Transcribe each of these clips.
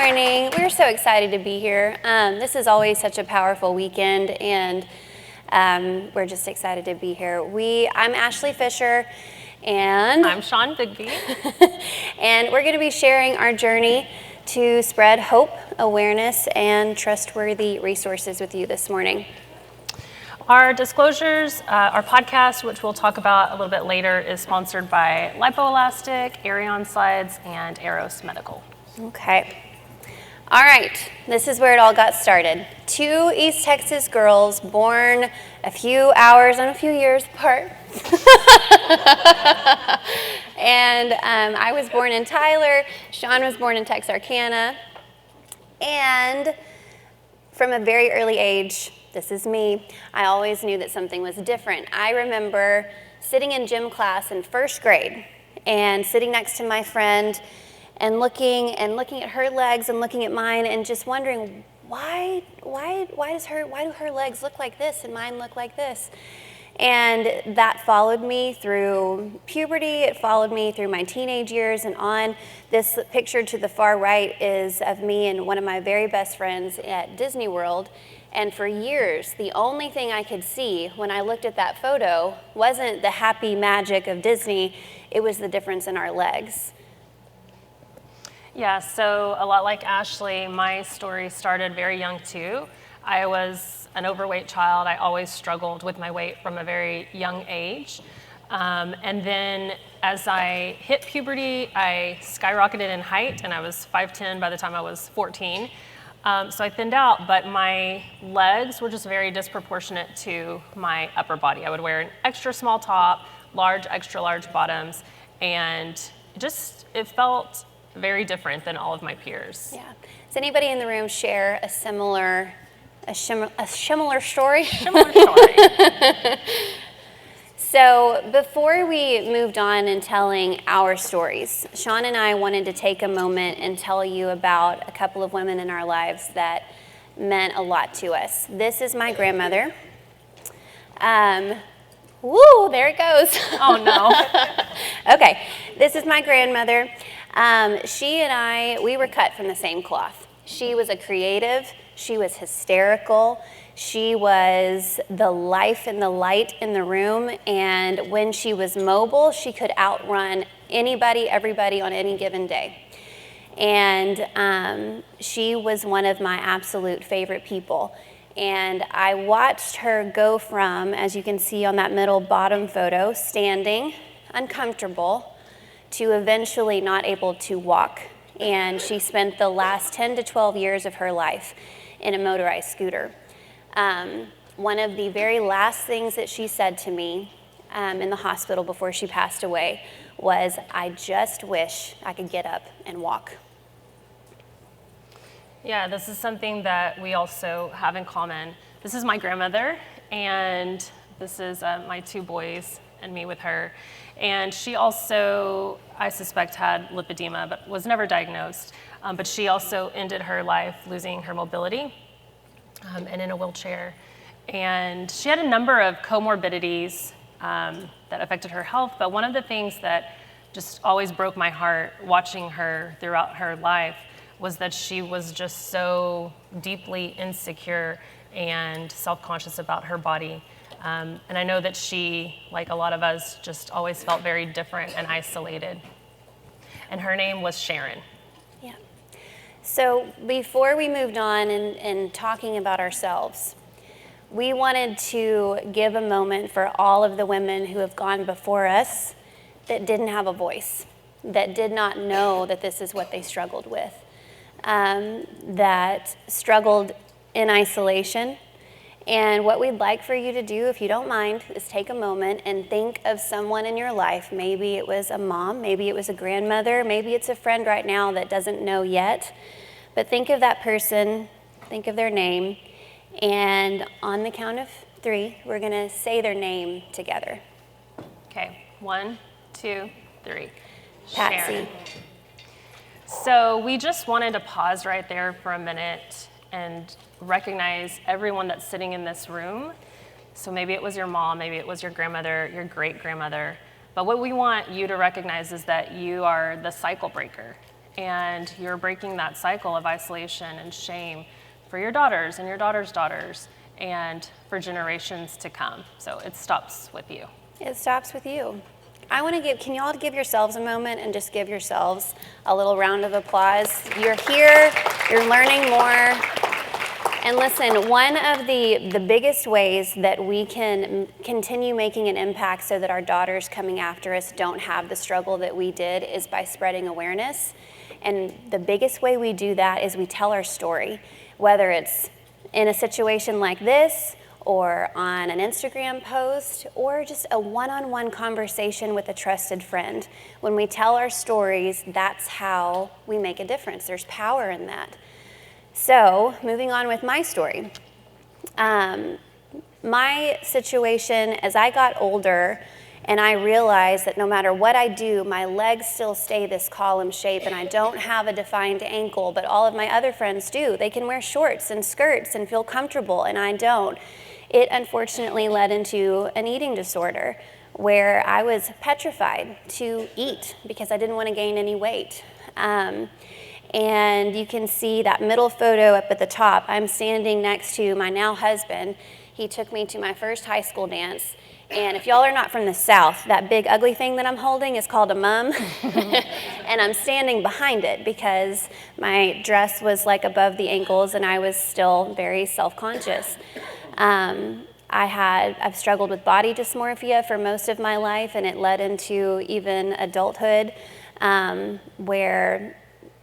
morning. We're so excited to be here. This is always such a powerful weekend, and we're just excited to be here. I'm Ashley Fisher, and I'm Shawn Bigby. and we're going to be sharing our journey to spread hope, awareness, and trustworthy resources with you this morning. Our disclosures, our podcast, which we'll talk about a little bit later, is sponsored by Lipoelastic, Aerion Slides, and Eros Medical. Okay. All right. This is where it all got started. Two East Texas girls born a few hours and a few years apart. And I was born in Tyler. Shawn was born in Texarkana. And from a very early age, this is me, I always knew that something was different. I remember sitting in gym class in first grade and sitting next to my friend and looking at her legs and looking at mine and just wondering, why do her legs look like this and mine look like this? And that followed me through puberty. It followed me through my teenage years and on. This picture to the far right is of me and one of my very best friends at Disney World. And for years, the only thing I could see when I looked at that photo wasn't the happy magic of Disney, it was the difference in our legs. Yeah, so a lot like Ashley, my story started very young too. I was an overweight child. I always struggled with my weight from a very young age. And then as I hit puberty, I skyrocketed in height, and I was 5'10" by the time I was 14. So I thinned out, but my legs were just very disproportionate to my upper body. I would wear an extra small top, extra large bottoms, and it felt very different than all of my peers. Yeah. Does anybody in the room share a similar story? Similar story. So before we moved on in telling our stories, Shawn and I wanted to take a moment and tell you about a couple of women in our lives that meant a lot to us. This is my grandmother. Woo, there it goes. Oh no. Okay, this is my grandmother. She and I, we were cut from the same cloth. She was a creative. She was hysterical. She was the life and the light in the room. And when she was mobile, she could outrun anybody, everybody on any given day. And she was one of my absolute favorite people. And I watched her go from, as you can see on that middle bottom photo, standing, uncomfortable, to eventually not able to walk. And she spent the last 10 to 12 years of her life in a motorized scooter. One of the very last things that she said to me in the hospital before she passed away was, "I just wish I could get up and walk." Yeah, this is something that we also have in common. This is my grandmother, and this is my two boys and me with her. And she also, I suspect, had lipedema, but was never diagnosed. But she also ended her life losing her mobility and in a wheelchair. And she had a number of comorbidities that affected her health. But one of the things that just always broke my heart watching her throughout her life was that she was just so deeply insecure and self-conscious about her body. And I know that she, like a lot of us, just always felt very different and isolated. And her name was Sharon. Yeah. So before we moved on and talking about ourselves, we wanted to give a moment for all of the women who have gone before us that didn't have a voice, that did not know that this is what they struggled with, that struggled in isolation. And what we'd like for you to do, if you don't mind, is take a moment and think of someone in your life. Maybe it was a mom, maybe it was a grandmother, maybe it's a friend right now that doesn't know yet. But think of that person, think of their name, and on the count of 3, we're going to say their name together. Okay, 1, 2, 3. Patsy. Sharon. So we just wanted to pause right there for a minute and recognize everyone that's sitting in this room. So maybe it was your mom, maybe it was your grandmother, your great-grandmother. But what we want you to recognize is that you are the cycle breaker. And you're breaking that cycle of isolation and shame for your daughters and your daughters' daughters and for generations to come. So it stops with you. It stops with you. Can you all give yourselves a moment and just give yourselves a little round of applause? You're here, you're learning more. And listen, one of the biggest ways that we can continue making an impact so that our daughters coming after us don't have the struggle that we did is by spreading awareness. And the biggest way we do that is we tell our story, whether it's in a situation like this, or on an Instagram post, or just a one-on-one conversation with a trusted friend. When we tell our stories, that's how we make a difference. There's power in that. So, moving on with my story. My situation, as I got older, and I realized that no matter what I do, my legs still stay this column shape, and I don't have a defined ankle, but all of my other friends do. They can wear shorts and skirts and feel comfortable, and I don't. It unfortunately led into an eating disorder where I was petrified to eat because I didn't want to gain any weight. And you can see that middle photo up at the top. I'm standing next to my now husband. He took me to my first high school dance. And if y'all are not from the South, that big ugly thing that I'm holding is called a mum. And I'm standing behind it because my dress was like above the ankles and I was still very self-conscious. I've struggled with body dysmorphia for most of my life, and it led into even adulthood, where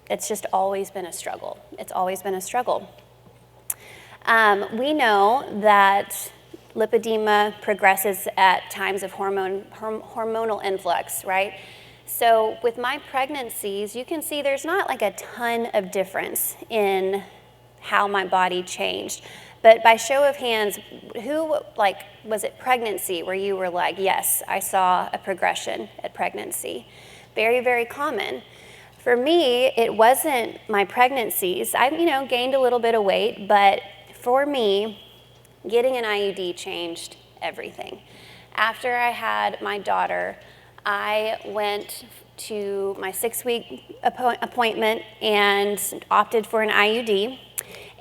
it's just always been a struggle. It's always been a struggle. We know that lipedema progresses at times of hormonal influx, right? So with my pregnancies, you can see there's not like a ton of difference in how my body changed. But by show of hands, was it pregnancy where you were like, yes, I saw a progression at pregnancy? Very, very common. For me, it wasn't my pregnancies. I, gained a little bit of weight, but for me, getting an IUD changed everything. After I had my daughter, I went to my 6-week appointment and opted for an IUD.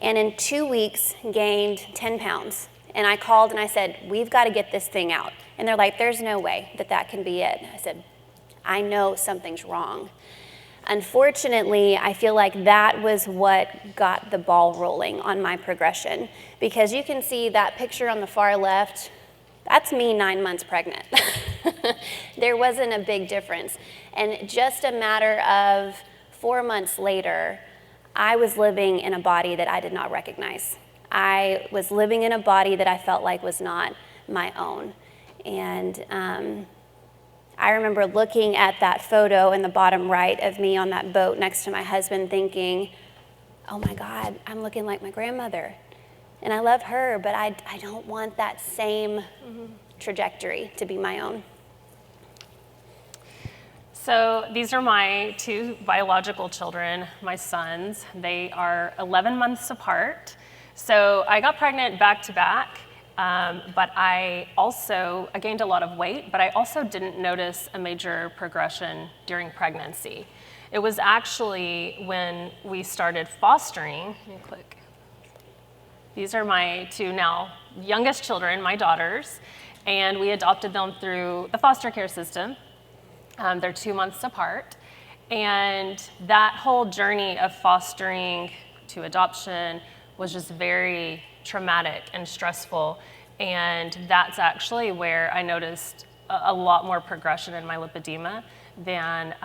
And in 2 weeks, gained 10 pounds. And I called and I said, we've got to get this thing out. And they're like, there's no way that can be it. I said, I know something's wrong. Unfortunately, I feel like that was what got the ball rolling on my progression. Because you can see that picture on the far left, that's me 9 months pregnant. There wasn't a big difference. And just a matter of 4 months later, I was living in a body that I did not recognize. I was living in a body that I felt like was not my own. And I remember looking at that photo in the bottom right of me on that boat next to my husband thinking, oh my God, I'm looking like my grandmother. And I love her, but I don't want that same trajectory to be my own. So these are my 2 biological children, my sons. They are 11 months apart. So I got pregnant back to back, but I gained a lot of weight, but I also didn't notice a major progression during pregnancy. It was actually when we started fostering. Let me click. These are my 2 now youngest children, my daughters, and we adopted them through the foster care system. They're 2 months apart. And that whole journey of fostering to adoption was just very traumatic and stressful. And that's actually where I noticed a lot more progression in my lipedema than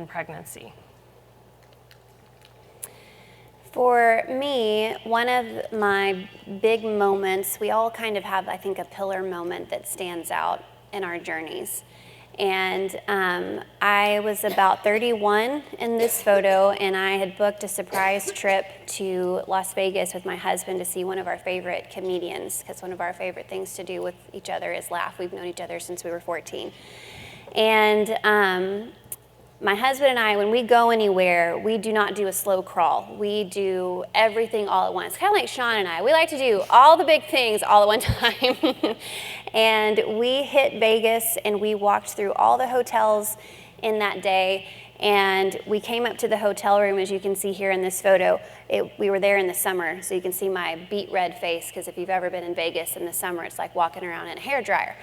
pregnancy. For me, one of my big moments, we all kind of have, I think, a pillar moment that stands out in our journeys. And I was about 31 in this photo, and I had booked a surprise trip to Las Vegas with my husband to see one of our favorite comedians, because one of our favorite things to do with each other is laugh. We've known each other since we were 14. And my husband and I, when we go anywhere, we do not do a slow crawl. We do everything all at once. Kind of like Shawn and I. We like to do all the big things all at one time. And we hit Vegas and we walked through all the hotels in that day. And we came up to the hotel room, as you can see here in this photo. We were there in the summer, so you can see my beet red face, because if you've ever been in Vegas in the summer, it's like walking around in a hairdryer.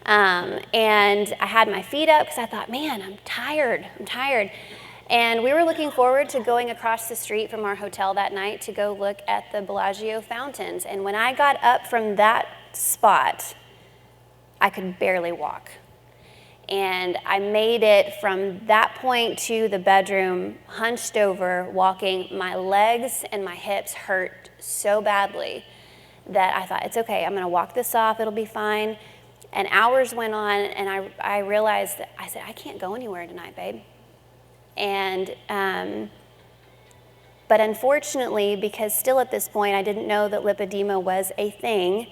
And I had my feet up because I thought, man, I'm tired. And we were looking forward to going across the street from our hotel that night to go look at the Bellagio fountains. And when I got up from that spot, I could barely walk. And I made it from that point to the bedroom, hunched over, walking. My legs and my hips hurt so badly that I thought, it's okay, I'm gonna walk this off, it'll be fine. And hours went on, and I realized that I said, I can't go anywhere tonight, babe. And, but unfortunately, because still at this point I didn't know that lipedema was a thing,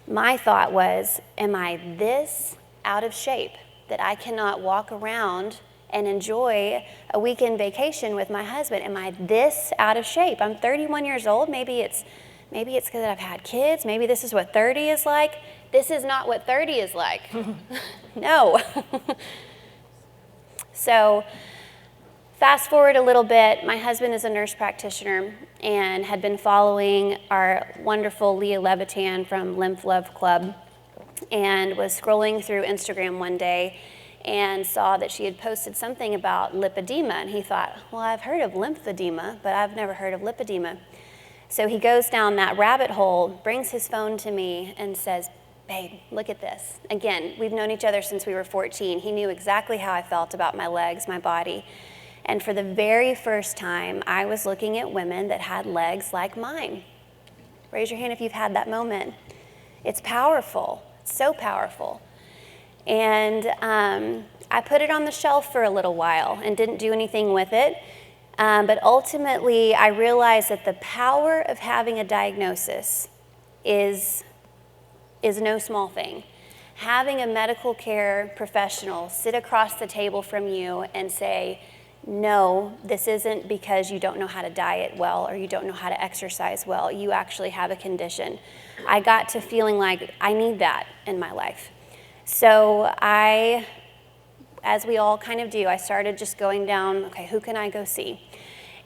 my thought was, am I this out of shape that I cannot walk around and enjoy a weekend vacation with my husband? Am I this out of shape? I'm 31 years old. Maybe it's because I've had kids. Maybe this is what 30 is like. This is not what 30 is like. No. So fast forward a little bit. My husband is a nurse practitioner and had been following our wonderful Leah Levitan from Lymph Love Club, and was scrolling through Instagram one day and saw that she had posted something about lipedema, and he thought, well, I've heard of lymphedema, but I've never heard of lipedema. So he goes down that rabbit hole, brings his phone to me, and says, babe, look at this. Again, we've known each other since we were 14. He knew exactly how I felt about my legs, my body. And for the very first time, I was looking at women that had legs like mine. Raise your hand if you've had that moment. It's powerful. So powerful. And I put it on the shelf for a little while and didn't do anything with it. But ultimately, I realized that the power of having a diagnosis is no small thing. Having a medical care professional sit across the table from you and say, no, this isn't because you don't know how to diet well or you don't know how to exercise well. You actually have a condition. I got to feeling like I need that in my life. So as we all kind of do, I started just going down, okay, who can I go see?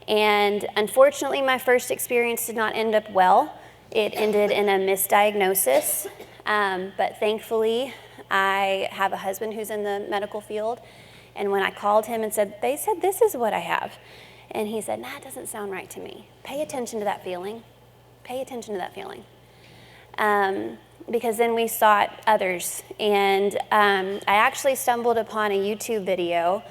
And unfortunately, my first experience did not end up well. It ended in a misdiagnosis. But thankfully, I have a husband who's in the medical field. And when I called him and said, they said this is what I have. And he said, nah, it doesn't sound right to me. Pay attention to that feeling. Pay attention to that feeling. Because then we sought others. And I actually stumbled upon a YouTube video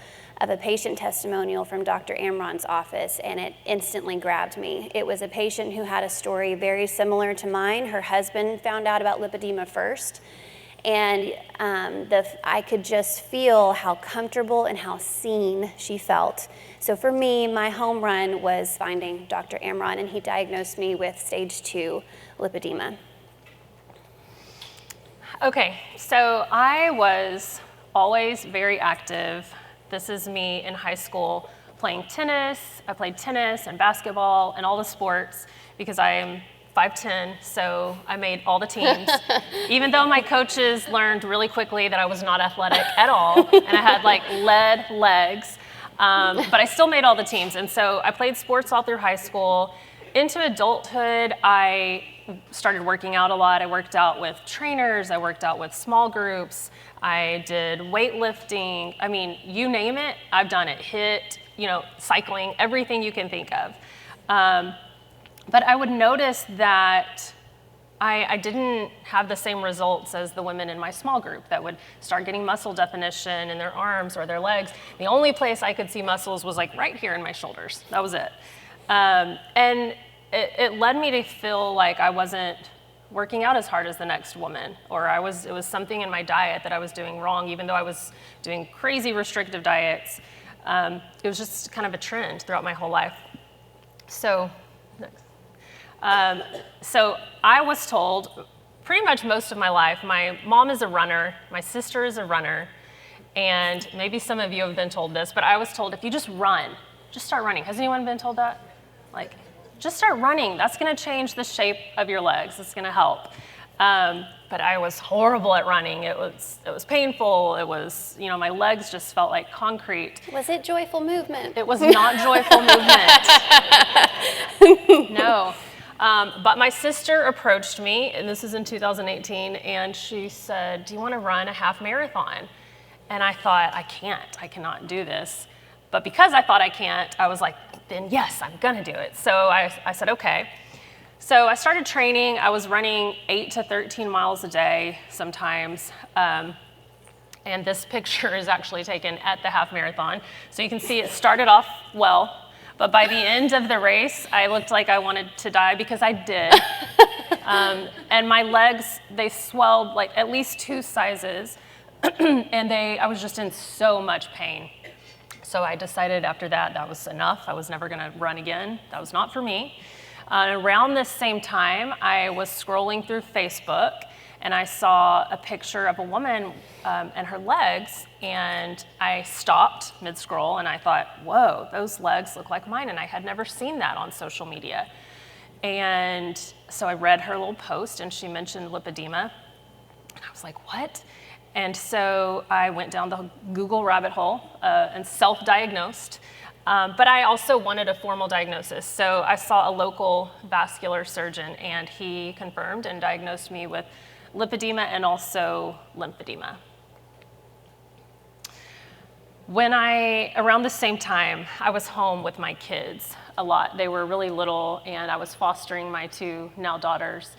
of a patient testimonial from Dr. Amron's office, and it instantly grabbed me. It was a patient who had a story very similar to mine. Her husband found out about lipedema first. And I could just feel how comfortable and how seen she felt. So for me, my home run was finding Dr. Amron, and he diagnosed me with stage 2 lipedema. Okay, so I was always very active. This is me in high school playing tennis. I played tennis and basketball and all the sports because I am 5'10", so I made all the teams. Even though my coaches learned really quickly that I was not athletic at all, and I had like lead legs, but I still made all the teams. And so I played sports all through high school. Into adulthood, I started working out a lot. I worked out with trainers, I worked out with small groups, I did weightlifting. I mean, you name it, I've done it. HIIT, cycling, everything you can think of. But I would notice that I didn't have the same results as the women in my small group that would start getting muscle definition in their arms or their legs. The only place I could see muscles was like right here in my shoulders. That was it. And it led me to feel like I wasn't working out as hard as the next woman, or it was something in my diet that I was doing wrong, even though I was doing crazy restrictive diets. It was just kind of a trend throughout my whole life. So, next. So I was told pretty much most of my life, my mom is a runner, my sister is a runner, and maybe some of you have been told this, but I was told if you just run, just start running. Has anyone been told that? Like, just start running. That's gonna change the shape of your legs. It's gonna help. But I was horrible at running. It was painful. It was, my legs just felt like concrete. Was it joyful movement? It was not joyful movement. No. But my sister approached me, and this is in 2018, and she said, "Do you want to run a half marathon?" And I thought, I cannot do this. But because I thought I can't, I was like, then yes, I'm gonna do it. So I said, okay. So I started training. I was running 8 to 13 miles a day sometimes. And this picture is actually taken at the half marathon. So you can see it started off well, but by the end of the race, I looked like I wanted to die, because I did. And my legs, they swelled like at least 2 sizes. And I was just in so much pain. So I decided after that was enough. I was never gonna run again. That was not for me. Around this same time, I was scrolling through Facebook, and I saw a picture of a woman and her legs, and I stopped mid-scroll, and I thought, whoa, those legs look like mine, and I had never seen that on social media. And so I read her little post, and she mentioned lipedema, and I was like, what? And so I went down the Google rabbit hole and self-diagnosed. But I also wanted a formal diagnosis. So I saw a local vascular surgeon, and he confirmed and diagnosed me with lipedema and also lymphedema. Around the same time, I was home with my kids a lot. They were really little, and I was fostering my 2 now daughters.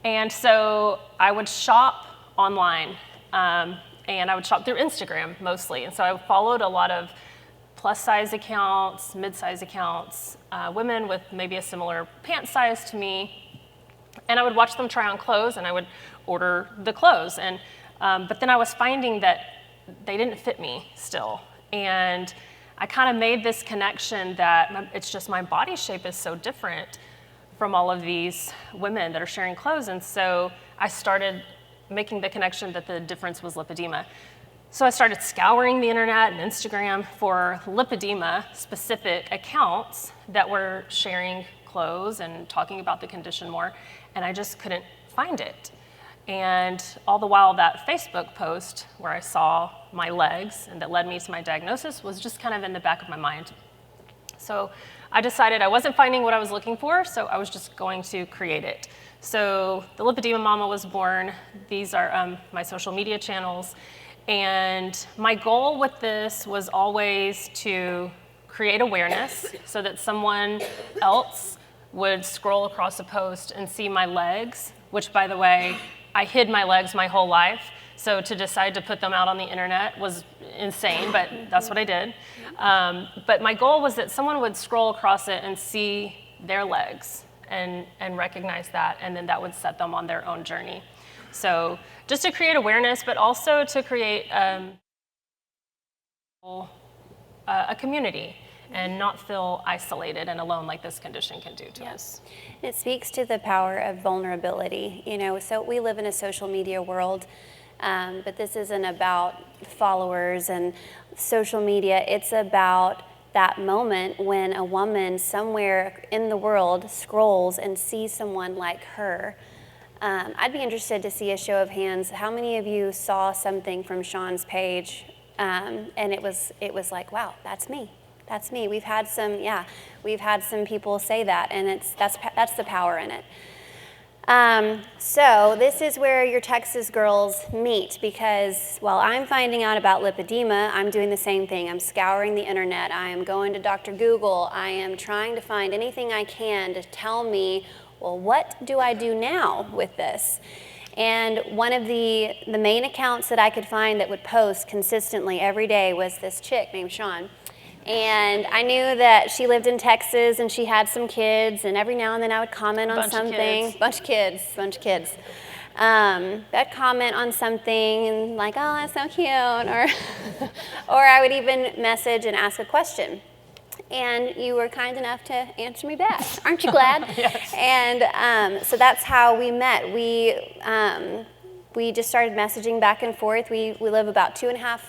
And so I would shop online, and I would shop through Instagram mostly. And so I followed a lot of plus size accounts, mid-size accounts, women with maybe a similar pant size to me. And I would watch them try on clothes, and I would order the clothes. And but then I was finding that they didn't fit me still. And I kind of made this connection that it's just my body shape is so different from all of these women that are sharing clothes. And so I started making the connection that the difference was lipedema. So I started scouring the internet and Instagram for lipedema-specific accounts that were sharing clothes and talking about the condition more, and I just couldn't find it. And all the while, that Facebook post where I saw my legs and that led me to my diagnosis was just kind of in the back of my mind. So I decided I wasn't finding what I was looking for, so I was just going to create it. So the Lipedema Mama was born. These are my social media channels. And my goal with this was always to create awareness so that someone else would scroll across a post and see my legs, which, by the way, I hid my legs my whole life. So to decide to put them out on the internet was insane, but that's what I did. But my goal was that someone would scroll across it and see their legs and recognize that, and then that would set them on their own journey. So just to create awareness, but also to create a community and not feel isolated and alone like this condition can do to us. It speaks to the power of vulnerability. You know, so we live in a social media world, but this isn't about followers and social media. It's about that moment when a woman somewhere in the world scrolls and sees someone like her. I'd be interested to see a show of hands. How many of you saw something from Shawn's page and it was like, wow, that's me. That's me. We've had some people say that, and that's the power in it. So this is where your Texas girls meet, because while I'm finding out about lipedema, I'm doing the same thing. I'm scouring the internet. I am going to Dr. Google. I am trying to find anything I can to tell me, well, what do I do now with this? And one of the main accounts that I could find that would post consistently every day was this chick named Shawn. And I knew that she lived in Texas and she had some kids, and every now and then I would comment on something. Bunch of kids. I'd comment on something like, oh, that's so cute, or I would even message and ask a question. And you were kind enough to answer me back. Aren't you glad? Yes. And so that's how we met. We just started messaging back and forth. We live about 2.5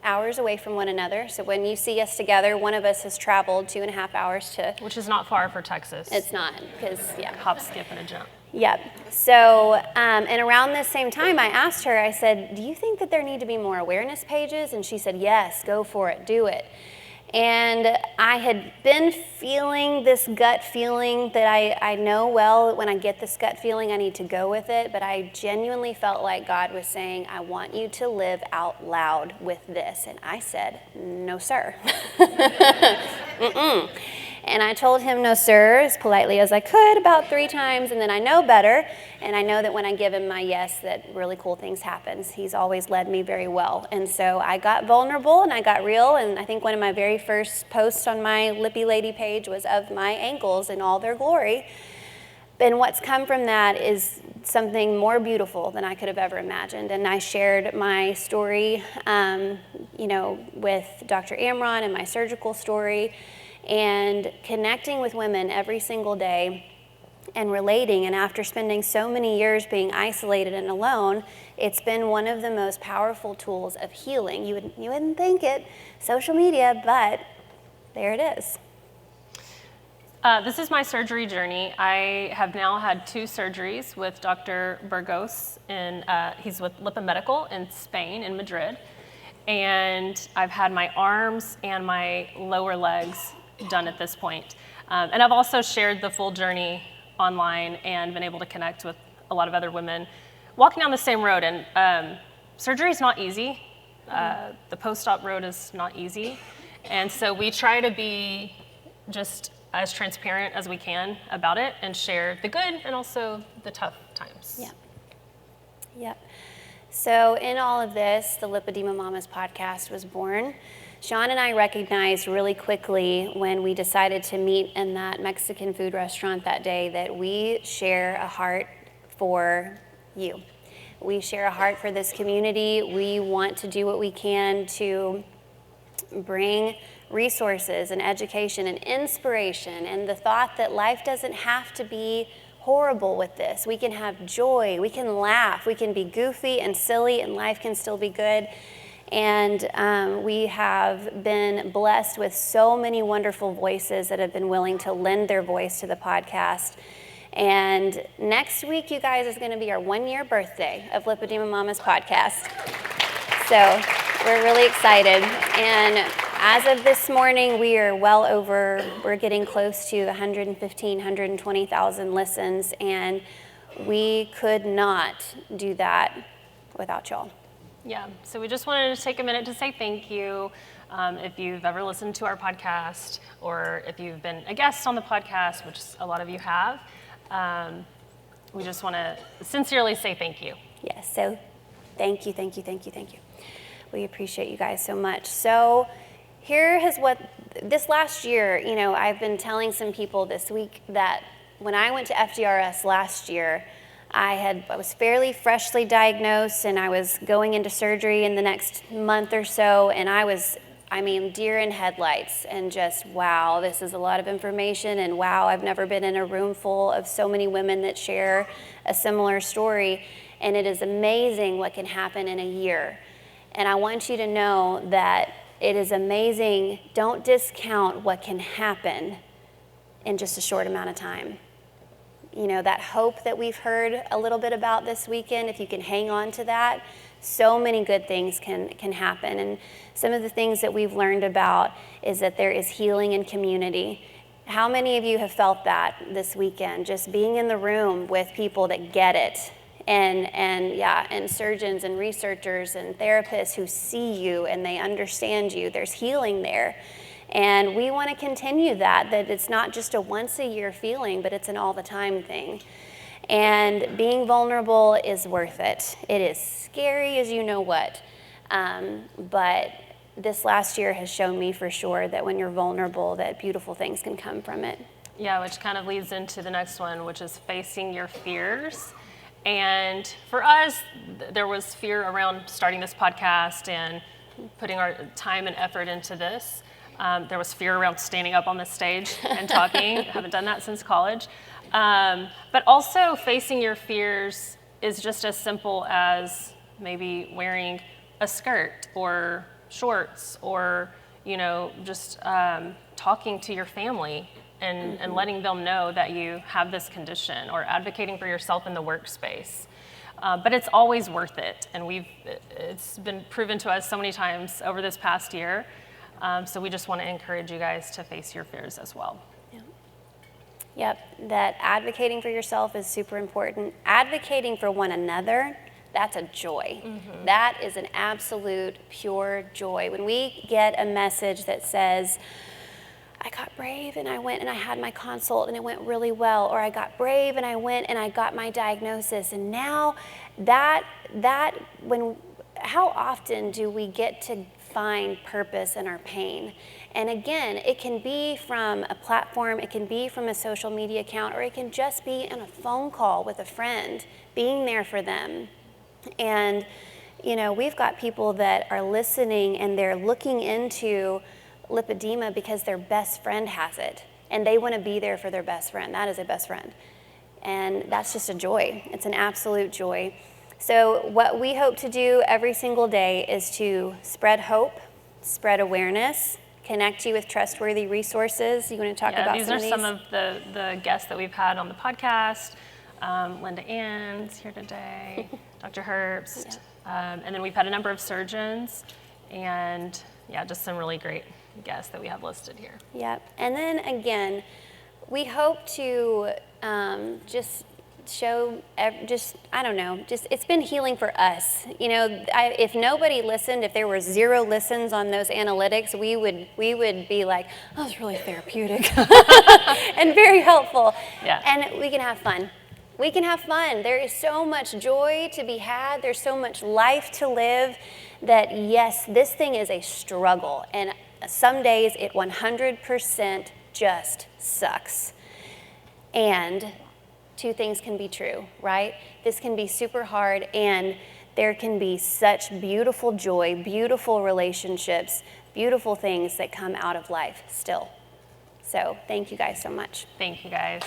hours away from one another. So when you see us together, one of us has traveled 2.5 hours to. Which is not far for Texas. It's not, because, yeah. Hop, skip, and a jump. Yep. So, and around this same time, I asked her, I said, do you think that there need to be more awareness pages? And she said, yes, go for it, do it. And I had been feeling this gut feeling that I know well, when I get this gut feeling, I need to go with it. But I genuinely felt like God was saying, I want you to live out loud with this. And I said, no, sir. Mm-mm. And I told him no, sir, as politely as I could about 3 times, and then I know better, and I know that when I give him my yes, that really cool things happen. He's always led me very well. And so I got vulnerable and I got real, and I think one of my very first posts on my Lippy Lady page was of my ankles in all their glory. And what's come from that is something more beautiful than I could have ever imagined. And I shared my story, with Dr. Amron and my surgical story, and connecting with women every single day and relating. And after spending so many years being isolated and alone, it's been one of the most powerful tools of healing. You wouldn't think it, social media, but there it is. This is my surgery journey. I have now had 2 surgeries with Dr. Burgos, and he's with Lipa Medical in Spain, in Madrid. And I've had my arms and my lower legs done at this point. And I've also shared the full journey online and been able to connect with a lot of other women walking down the same road. And surgery is not easy. The post-op road is not easy. And so we try to be just as transparent as we can about it and share the good and also the tough times. Yeah. Yep. So in all of this, the Lipedema Mamas podcast was born. Shawn and I recognized really quickly when we decided to meet in that Mexican food restaurant that day that we share a heart for you. We share a heart for this community. We want to do what we can to bring resources and education and inspiration and the thought that life doesn't have to be horrible with this. We can have joy, we can laugh, we can be goofy and silly, and life can still be good. And we have been blessed with so many wonderful voices that have been willing to lend their voice to the podcast. And next week, you guys, is going to be our 1-year birthday of Lipedema Mamas podcast. So we're really excited. And as of this morning, we are we're getting close to 115, 120,000 listens. And we could not do that without y'all. Yeah, so we just wanted to take a minute to say thank you. If you've ever listened to our podcast, or if you've been a guest on the podcast, which a lot of you have, we just want to sincerely say thank you. Yes, so thank you. We appreciate you guys so much. So here is what, this last year, I've been telling some people this week that when I went to FDRS last year, I was fairly freshly diagnosed, and I was going into surgery in the next month or so, and I was, deer in headlights, and just, wow, this is a lot of information, and wow, I've never been in a room full of so many women that share a similar story, and it is amazing what can happen in a year. And I want you to know that it is amazing. Don't discount what can happen in just a short amount of time. That hope that we've heard a little bit about this weekend, if you can hang on to that, so many good things can happen. And some of the things that we've learned about is that there is healing in community. How many of you have felt that this weekend? Just being in the room with people that get it, and surgeons and researchers and therapists who see you and they understand you. There's healing there. And we want to continue that it's not just a once-a-year feeling, but it's an all-the-time thing. And being vulnerable is worth it. It is scary as you know what, but this last year has shown me for sure that when you're vulnerable, that beautiful things can come from it. Yeah, which kind of leads into the next one, which is facing your fears. And for us, there was fear around starting this podcast and putting our time and effort into this. There was fear around standing up on the stage and talking. I haven't done that since college. But also facing your fears is just as simple as maybe wearing a skirt or shorts, or just talking to your family and letting them know that you have this condition, or advocating for yourself in the workspace. But it's always worth it, and it's been proven to us so many times over this past year. So we just want to encourage you guys to face your fears as well. Yep, that advocating for yourself is super important. Advocating for one another, that's a joy. That is an absolute pure joy. When we get a message that says, I got brave and I went and I had my consult and it went really well, or I got brave and I went and I got my diagnosis, and now how often do we get to find purpose in our pain? And again, it can be from a platform, it can be from a social media account, or it can just be in a phone call with a friend, being there for them. And we've got people that are listening and they're looking into lipedema because their best friend has it, and they want to be there for their best friend. That is a best friend. And that's just a joy. It's an absolute joy. So what we hope to do every single day is to spread hope, spread awareness, connect you with trustworthy resources. You want to talk about these some of these? These are some of the guests that we've had on the podcast. Linda Ann's here today, Dr. Herbst, and then we've had a number of surgeons, and just some really great guests that we have listed here. Yep. And then again, we hope to just show, it's been healing for us. If nobody listened, if there were 0 listens on those analytics, we would be like, oh, it's really therapeutic and very helpful. Yeah. And we can have fun. We can have fun. There is so much joy to be had. There's so much life to live that, yes, this thing is a struggle. And some days it 100% just sucks. And 2 things can be true, right? This can be super hard, and there can be such beautiful joy, beautiful relationships, beautiful things that come out of life still. So thank you guys so much. Thank you guys.